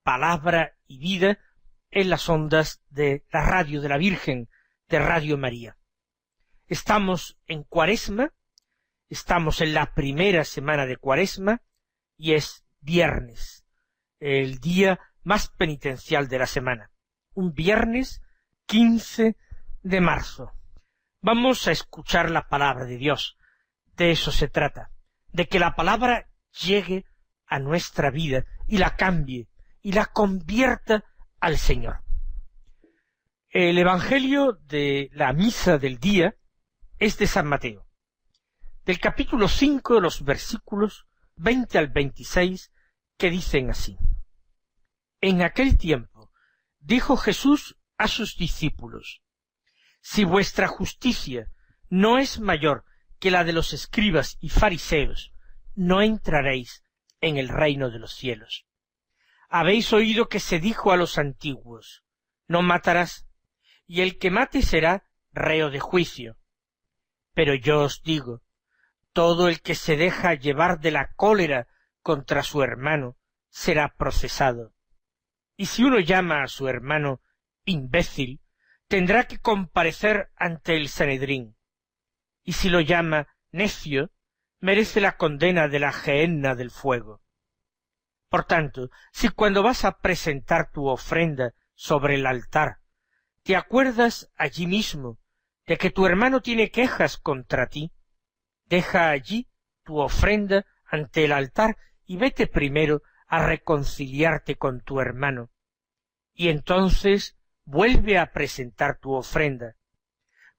Palabra y Vida en las ondas de la Radio de la Virgen, de Radio María. Estamos en Cuaresma, estamos en la primera semana de Cuaresma y es viernes, el día más penitencial de la semana, un viernes 15 de marzo. Vamos a escuchar la palabra de Dios, de eso se trata, de que la palabra llegue a nuestra vida y la cambie y la convierta al Señor. El Evangelio de la misa del día es de San Mateo, del capítulo 5, los versículos 20 al 26, que dicen así: En aquel tiempo dijo Jesús a sus discípulos: Si vuestra justicia no es mayor que la de los escribas y fariseos, no entraréis en el reino de los cielos. Habéis oído que se dijo a los antiguos: No matarás, y el que mate será reo de juicio. Pero yo os digo, todo el que se deja llevar de la cólera contra su hermano será procesado. Y si uno llama a su hermano imbécil, tendrá que comparecer ante el Sanedrín. Y si lo llama necio, merece la condena de la gehenna del fuego. Por tanto, si cuando vas a presentar tu ofrenda sobre el altar, te acuerdas allí mismo de que tu hermano tiene quejas contra ti, deja allí tu ofrenda ante el altar y vete primero a reconciliarte con tu hermano, y entonces vuelve a presentar tu ofrenda.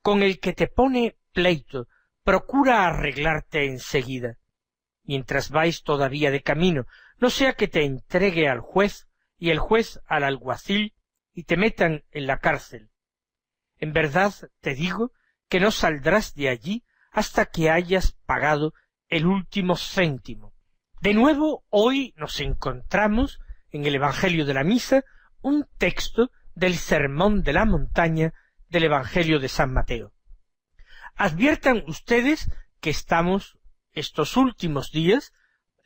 Con el que te pone pleito, procura arreglarte enseguida, mientras vais todavía de camino, no sea que te entregue al juez y el juez al alguacil y te metan en la cárcel. En verdad te digo que no saldrás de allí hasta que hayas pagado el último céntimo. De nuevo, hoy nos encontramos en el Evangelio de la Misa un texto del Sermón de la Montaña del Evangelio de San Mateo. Adviertan ustedes que estamos estos últimos días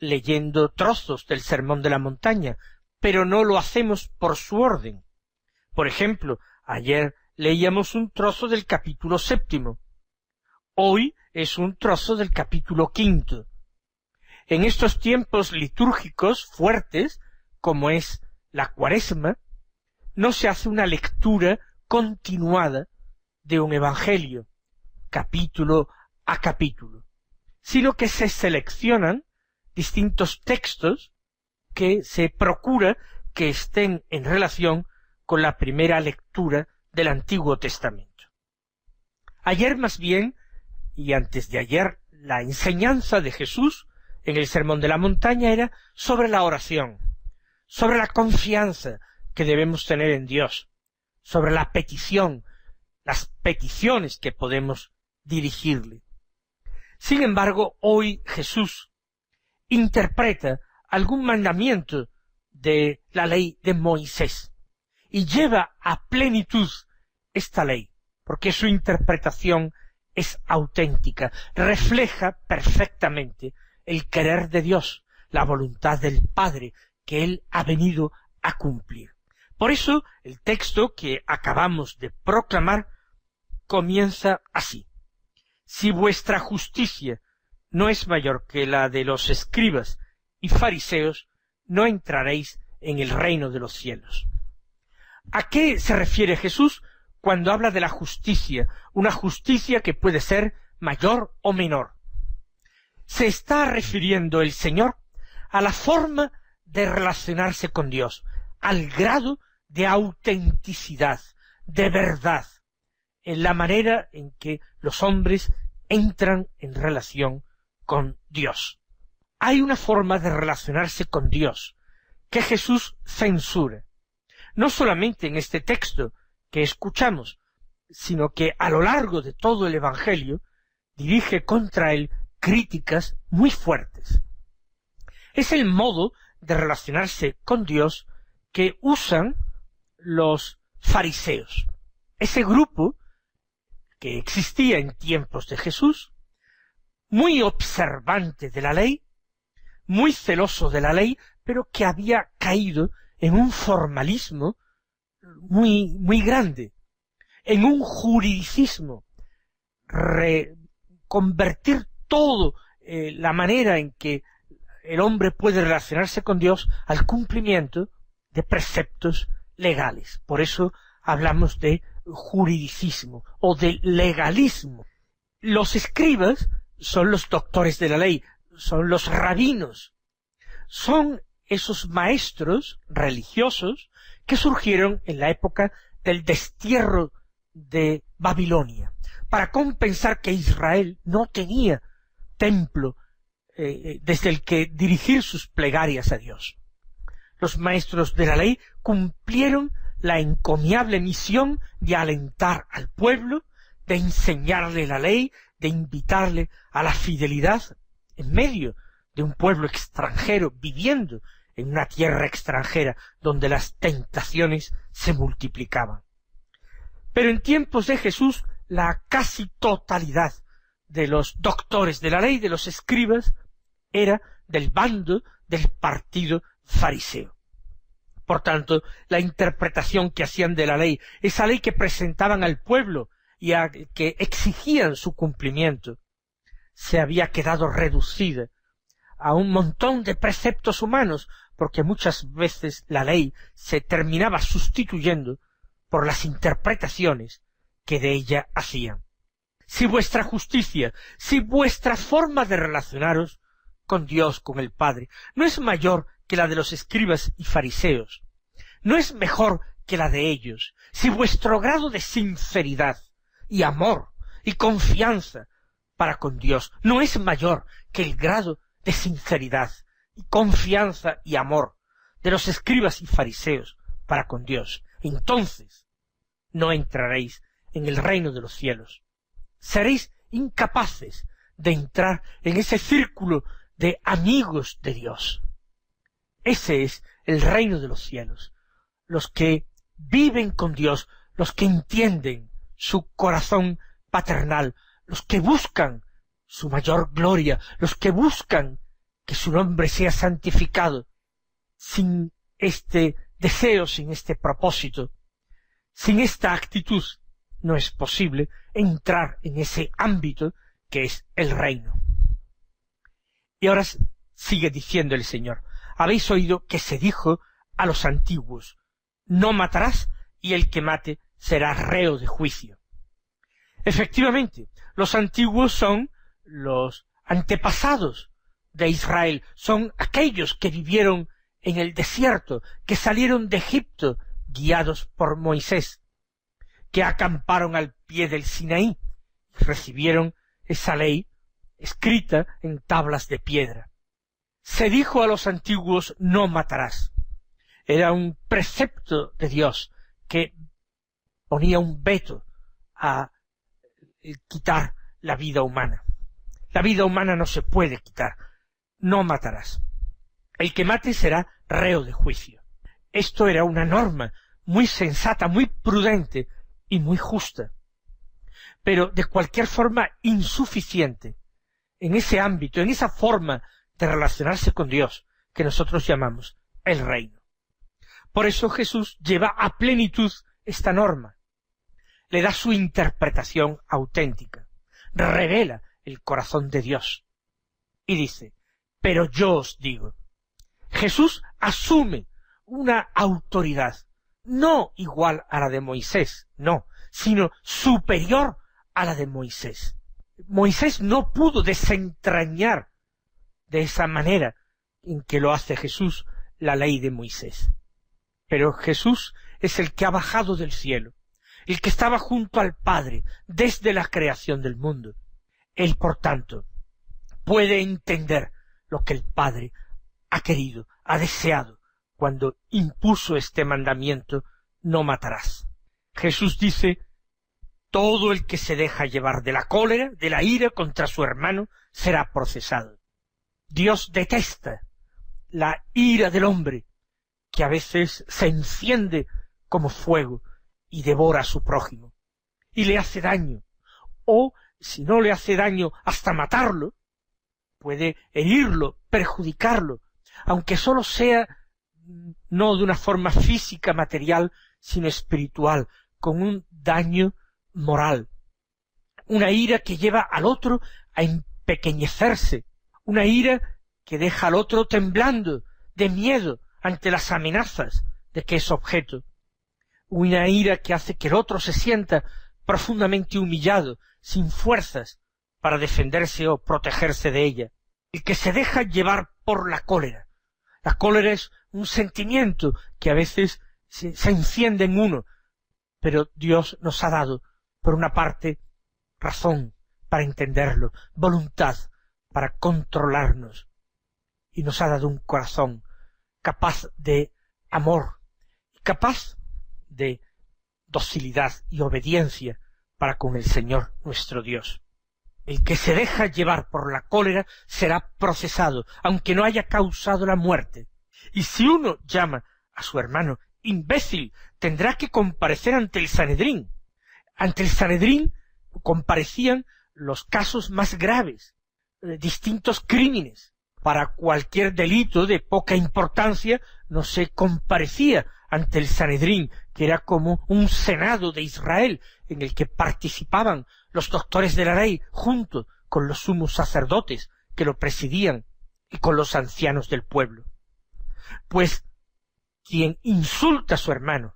leyendo trozos del Sermón de la Montaña, pero no lo hacemos por su orden. Por ejemplo, ayer leíamos un trozo del capítulo 7. Hoy es un trozo del capítulo 5. En estos tiempos litúrgicos fuertes, como es la Cuaresma, no se hace una lectura continuada de un evangelio, capítulo a capítulo, sino que se seleccionan distintos textos que se procura que estén en relación con la primera lectura del Antiguo Testamento. Ayer más bien, y antes de ayer, la enseñanza de Jesús en el Sermón de la Montaña era sobre la oración, sobre la confianza que debemos tener en Dios, sobre la petición, las peticiones que podemos dirigirle. Sin embargo, hoy Jesús interpreta algún mandamiento de la ley de Moisés y lleva a plenitud esta ley, porque su interpretación es auténtica, refleja perfectamente el querer de Dios, la voluntad del Padre que Él ha venido a cumplir. Por eso el texto que acabamos de proclamar comienza así: Si vuestra justicia no es mayor que la de los escribas y fariseos, no entraréis en el reino de los cielos. ¿A qué se refiere Jesús cuando habla de la justicia? Una justicia que puede ser mayor o menor. Se está refiriendo el Señor a la forma de relacionarse con Dios, al grado de autenticidad, de verdad, en la manera en que los hombres entran en relación con Dios. Hay una forma de relacionarse con Dios que Jesús censura, no solamente en este texto que escuchamos, sino que a lo largo de todo el Evangelio dirige contra él críticas muy fuertes. Es el modo de relacionarse con Dios que usan los fariseos, ese grupo que existía en tiempos de Jesús, muy observante de la ley, muy celoso de la ley, pero que había caído en un formalismo muy grande, en un juridicismo, convertir todo la manera en que el hombre puede relacionarse con Dios al cumplimiento de preceptos legales. Por eso hablamos de juridicismo o de legalismo. Los escribas son los doctores de la ley, son los rabinos, son esos maestros religiosos que surgieron en la época del destierro de Babilonia, para compensar que Israel no tenía templo desde el que dirigir sus plegarias a Dios. Los maestros de la ley cumplieron la encomiable misión de alentar al pueblo, de enseñarle la ley, de invitarle a la fidelidad en medio de un pueblo extranjero viviendo en una tierra extranjera donde las tentaciones se multiplicaban. Pero en tiempos de Jesús la casi totalidad de los doctores de la ley, de los escribas, era del bando del partido fariseo. Por tanto, la interpretación que hacían de la ley, esa ley que presentaban al pueblo y a que exigían su cumplimiento, se había quedado reducida a un montón de preceptos humanos, porque muchas veces la ley se terminaba sustituyendo por las interpretaciones que de ella hacían. Si vuestra justicia, si vuestra forma de relacionaros con Dios, con el Padre, no es mayor que la de los escribas y fariseos, no es mejor que la de ellos, si vuestro grado de sinceridad y amor y confianza para con Dios no es mayor que el grado de sinceridad y confianza y amor de los escribas y fariseos para con Dios, entonces no entraréis en el reino de los cielos. Seréis incapaces de entrar en ese círculo de amigos de Dios. Ese es el reino de los cielos. Los que viven con Dios, los que entienden su corazón paternal, los que buscan su mayor gloria, los que buscan que su nombre sea santificado. Sin este deseo, sin este propósito, sin esta actitud, no es posible entrar en ese ámbito que es el reino. Y ahora sigue diciendo el Señor: habéis oído que se dijo a los antiguos: no matarás, y el que mate será reo de juicio. Efectivamente, los antiguos son los antepasados de Israel, son aquellos que vivieron en el desierto, que salieron de Egipto guiados por Moisés, que acamparon al pie del Sinaí, recibieron esa ley escrita en tablas de piedra. Se dijo a los antiguos: no matarás. Era un precepto de Dios que ponía un veto a quitar la vida humana. La vida humana no se puede quitar. No matarás. El que mate será reo de juicio. Esto era una norma muy sensata, muy prudente y muy justa, pero de cualquier forma insuficiente en ese ámbito, en esa forma de relacionarse con Dios que nosotros llamamos el reino. Por eso Jesús lleva a plenitud esta norma, le da su interpretación auténtica, revela el corazón de Dios y dice: pero yo os digo. Jesús asume una autoridad no igual a la de Moisés, no, sino superior a la de Moisés. Moisés no pudo desentrañar de esa manera en que lo hace Jesús la ley de Moisés. Pero Jesús es el que ha bajado del cielo, el que estaba junto al Padre desde la creación del mundo. Él, por tanto, puede entender lo que el Padre ha querido, ha deseado, cuando impuso este mandamiento: no matarás. Jesús dice: todo el que se deja llevar de la cólera, de la ira contra su hermano, será procesado. Dios detesta la ira del hombre, que a veces se enciende como fuego y devora a su prójimo, y le hace daño, o, si no le hace daño, hasta matarlo, puede herirlo, perjudicarlo, aunque sólo sea no de una forma física, material, sino espiritual, con un daño moral. Una ira que lleva al otro a empequeñecerse, una ira que deja al otro temblando de miedo ante las amenazas de que es objeto, una ira que hace que el otro se sienta profundamente humillado, sin fuerzas para defenderse o protegerse de ella, el que se deja llevar por la cólera. La cólera es un sentimiento que a veces se enciende en uno, pero Dios nos ha dado, por una parte, razón para entenderlo, voluntad para controlarnos, y nos ha dado un corazón capaz de amor, capaz de docilidad y obediencia para con el Señor nuestro Dios. El que se deja llevar por la cólera será procesado, aunque no haya causado la muerte. Y si uno llama a su hermano imbécil, tendrá que comparecer ante el Sanedrín. Ante el Sanedrín comparecían los casos más graves, distintos crímenes. Para cualquier delito de poca importancia no se comparecía ante el Sanedrín, que era como un senado de Israel, en el que participaban los doctores de la ley, junto con los sumos sacerdotes que lo presidían y con los ancianos del pueblo. Pues quien insulta a su hermano,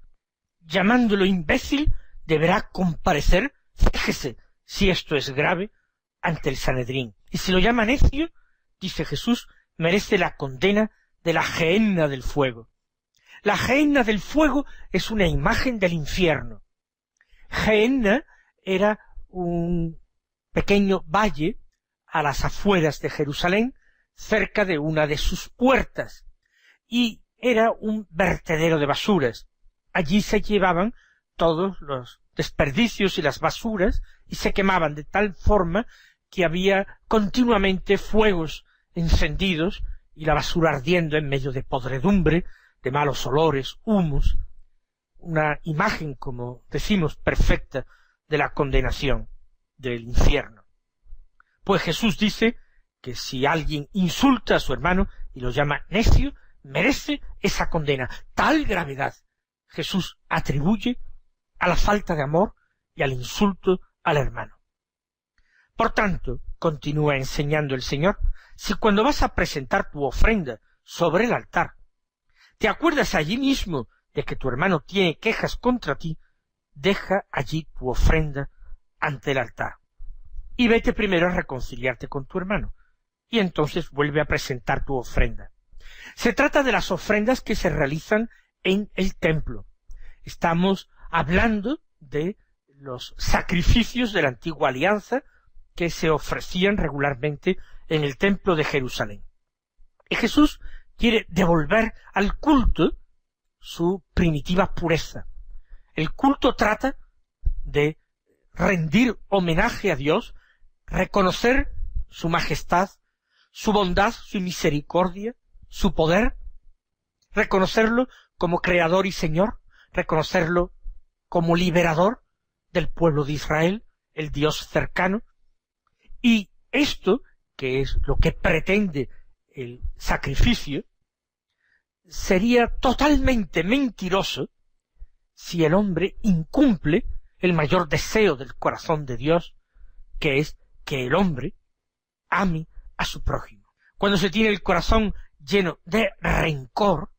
llamándolo imbécil, deberá comparecer, fíjese si esto es grave, ante el Sanedrín. Y si lo llama necio, dice Jesús, merece la condena de la gehenna del fuego. La gehenna del fuego es una imagen del infierno. Gehenna era un pequeño valle a las afueras de Jerusalén, cerca de una de sus puertas, y era un vertedero de basuras. Allí se llevaban todos los desperdicios y las basuras y se quemaban de tal forma que había continuamente fuegos encendidos y la basura ardiendo en medio de podredumbre, de malos olores, humos, una imagen, como decimos, perfecta de la condenación del infierno. Pues Jesús dice que si alguien insulta a su hermano y lo llama necio, merece esa condena. Tal gravedad Jesús atribuye a la falta de amor y al insulto al hermano. Por tanto, continúa enseñando el Señor, si cuando vas a presentar tu ofrenda sobre el altar, te acuerdas allí mismo de que tu hermano tiene quejas contra ti, deja allí tu ofrenda ante el altar, y vete primero a reconciliarte con tu hermano, y entonces vuelve a presentar tu ofrenda. Se trata de las ofrendas que se realizan en el templo. Estamos hablando de los sacrificios de la antigua alianza que se ofrecían regularmente en el templo de Jerusalén. Y Jesús quiere devolver al culto su primitiva pureza. El culto trata de rendir homenaje a Dios, reconocer su majestad, su bondad, su misericordia, su poder, reconocerlo como creador y señor, reconocerlo como liberador del pueblo de Israel, el Dios cercano. Y esto, que es lo que pretende el sacrificio, sería totalmente mentiroso si el hombre incumple el mayor deseo del corazón de Dios, que es que el hombre ame a su prójimo. Cuando se tiene el corazón lleno de rencor,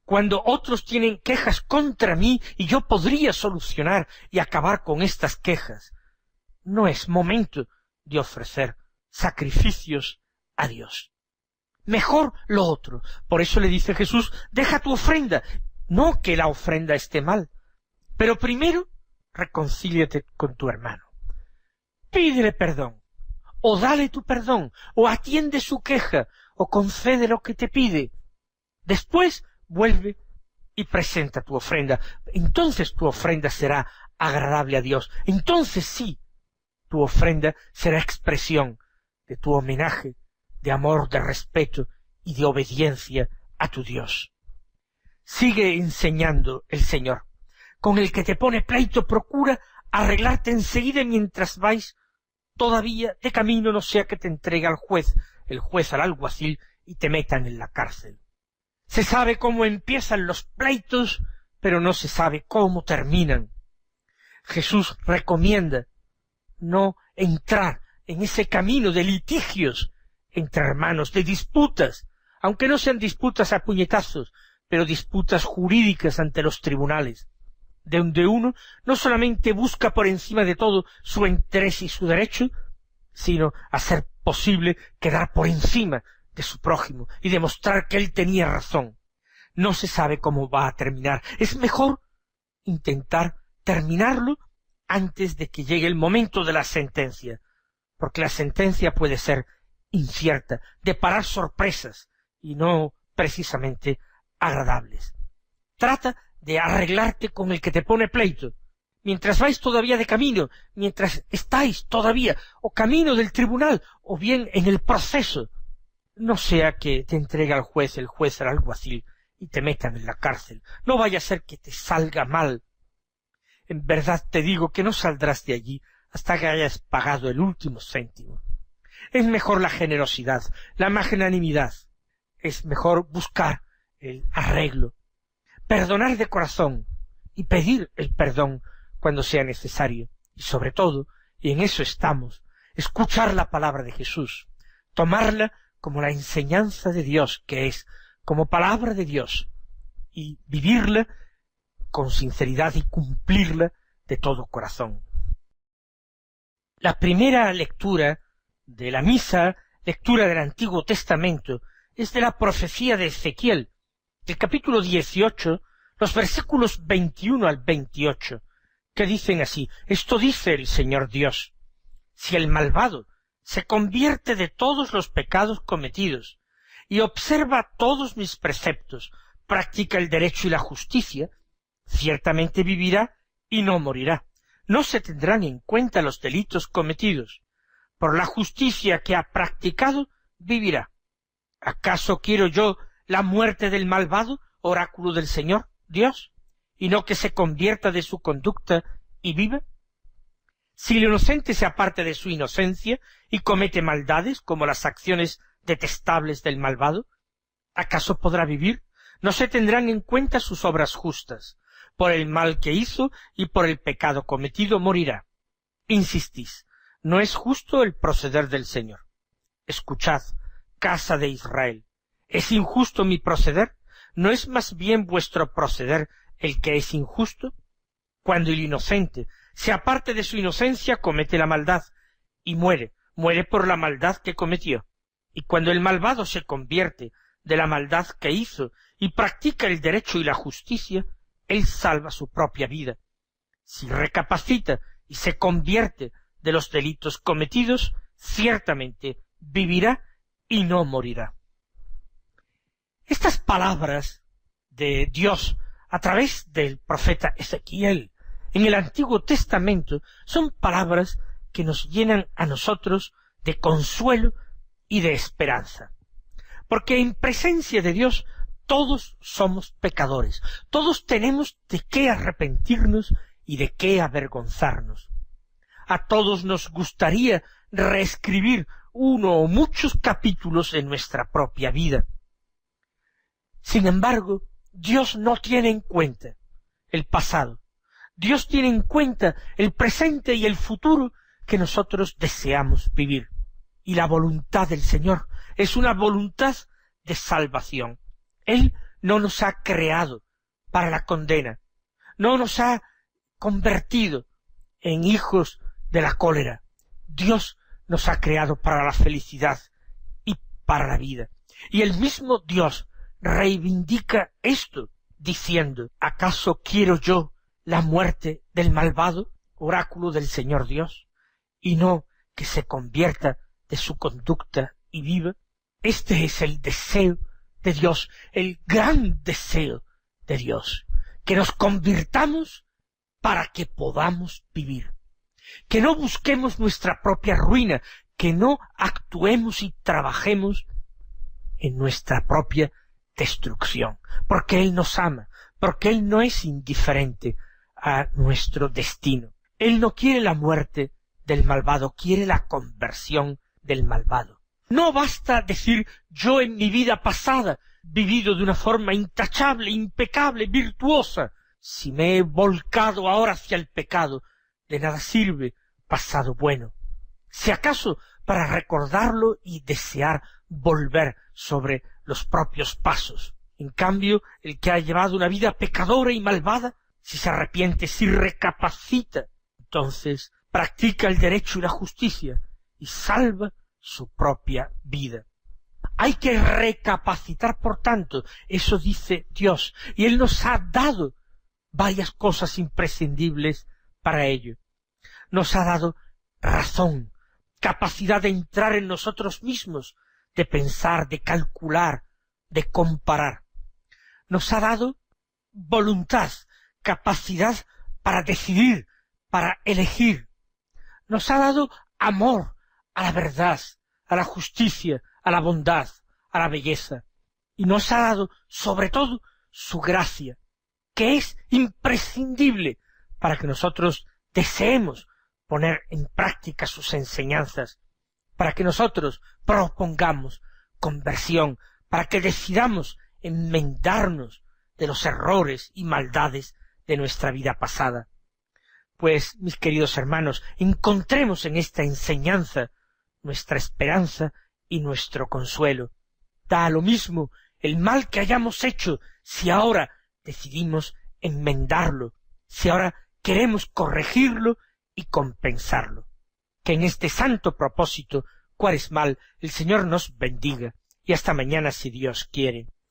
cuando otros tienen quejas contra mí y yo podría solucionar y acabar con estas quejas, no es momento de ofrecer sacrificios a Dios. Mejor lo otro. Por eso le dice Jesús, deja tu ofrenda. No que la ofrenda esté mal, pero primero reconcíliate con tu hermano. Pídele perdón, o dale tu perdón, o atiende su queja, o concede lo que te pide. Después vuelve y presenta tu ofrenda. Entonces tu ofrenda será agradable a Dios. Entonces sí, tu ofrenda será expresión de tu homenaje, de amor, de respeto y de obediencia a tu Dios. Sigue enseñando el Señor. Con el que te pone pleito procura arreglarte enseguida mientras vais todavía de camino, no sea que te entregue al juez, el juez al alguacil y te metan en la cárcel. Se sabe cómo empiezan los pleitos, pero no se sabe cómo terminan. Jesús recomienda no entrar en ese camino de litigios entre hermanos, de disputas, aunque no sean disputas a puñetazos, pero disputas jurídicas ante los tribunales, de donde uno no solamente busca por encima de todo su interés y su derecho, sino hacer posible quedar por encima de su prójimo y demostrar que él tenía razón. No se sabe cómo va a terminar. Es mejor intentar terminarlo antes de que llegue el momento de la sentencia, porque la sentencia puede ser incierta, deparar sorpresas y no precisamente agradables. Trata de arreglarte con el que te pone pleito, mientras vais todavía de camino, mientras estáis todavía o camino del tribunal o bien en el proceso. No sea que te entregue al juez, el juez al alguacil y te metan en la cárcel. No vaya a ser que te salga mal. En verdad te digo que no saldrás de allí hasta que hayas pagado el último céntimo. Es mejor la generosidad, la magnanimidad. Es mejor buscar el arreglo, perdonar de corazón y pedir el perdón cuando sea necesario. Y sobre todo, y en eso estamos, escuchar la palabra de Jesús, tomarla como la enseñanza de Dios que es, como palabra de Dios, y vivirla con sinceridad y cumplirla de todo corazón. La primera lectura de la misa, lectura del Antiguo Testamento, es de la profecía de Ezequiel, del capítulo 18, los versículos 21 al 28, que dicen así: esto dice el Señor Dios: si el malvado se convierte de todos los pecados cometidos y observa todos mis preceptos, practica el derecho y la justicia, ciertamente vivirá y no morirá. No se tendrán en cuenta los delitos cometidos. Por la justicia que ha practicado, vivirá. ¿Acaso quiero yo la muerte del malvado, oráculo del Señor Dios, y no que se convierta de su conducta y viva? Si el inocente se aparte de su inocencia y comete maldades como las acciones detestables del malvado, ¿acaso podrá vivir? No se tendrán en cuenta sus obras justas. Por el mal que hizo y por el pecado cometido morirá. Insistís, no es justo el proceder del Señor. Escuchad, casa de Israel, ¿es injusto mi proceder? ¿No es más bien vuestro proceder el que es injusto? Cuando el inocente se aparte de su inocencia, comete la maldad y muere por la maldad que cometió. Y cuando el malvado se convierte de la maldad que hizo y practica el derecho y la justicia, él salva su propia vida. Si recapacita y se convierte de los delitos cometidos, ciertamente vivirá y no morirá. Estas palabras de Dios a través del profeta Ezequiel en el Antiguo Testamento son palabras que nos llenan a nosotros de consuelo y de esperanza. Porque en presencia de Dios todos somos pecadores, todos tenemos de qué arrepentirnos y de qué avergonzarnos. A todos nos gustaría reescribir uno o muchos capítulos en nuestra propia vida. Sin embargo, Dios no tiene en cuenta el pasado. Dios tiene en cuenta el presente y el futuro que nosotros deseamos vivir. Y la voluntad del Señor es una voluntad de salvación. Él no nos ha creado para la condena, no nos ha convertido en hijos de la cólera. Dios nos ha creado para la felicidad y para la vida. Y el mismo Dios reivindica esto, diciendo: ¿acaso quiero yo la muerte del malvado, oráculo del Señor Dios, y no que se convierta de su conducta y viva? Este es el deseo de Dios, el gran deseo de Dios, que nos convirtamos para que podamos vivir, que no busquemos nuestra propia ruina, que no actuemos y trabajemos en nuestra propia destrucción, porque Él nos ama, porque Él no es indiferente a nuestro destino. Él no quiere la muerte del malvado, quiere la conversión del malvado. No basta decir: yo en mi vida pasada vivido de una forma intachable, impecable, virtuosa, si me he volcado ahora hacia el pecado, de nada sirve pasado bueno. Si acaso para recordarlo y desear volver sobre los propios pasos. En cambio, el que ha llevado una vida pecadora y malvada, si se arrepiente, si recapacita, entonces practica el derecho y la justicia y salva su propia vida. Hay que recapacitar, por tanto, eso dice Dios, y Él nos ha dado varias cosas imprescindibles para ello. Nos ha dado razón, capacidad de entrar en nosotros mismos, de pensar, de calcular, de comparar. Nos ha dado voluntad, capacidad para decidir, para elegir. Nos ha dado amor a la verdad, a la justicia, a la bondad, a la belleza. Y nos ha dado, sobre todo, su gracia, que es imprescindible para que nosotros deseemos poner en práctica sus enseñanzas, para que nosotros propongamos conversión, para que decidamos enmendarnos de los errores y maldades de nuestra vida pasada. Pues, mis queridos hermanos, encontremos en esta enseñanza nuestra esperanza y nuestro consuelo. Da lo mismo el mal que hayamos hecho, si ahora decidimos enmendarlo, si ahora queremos corregirlo y compensarlo. Que en este santo propósito cuaresmal el Señor nos bendiga, y hasta mañana si Dios quiere.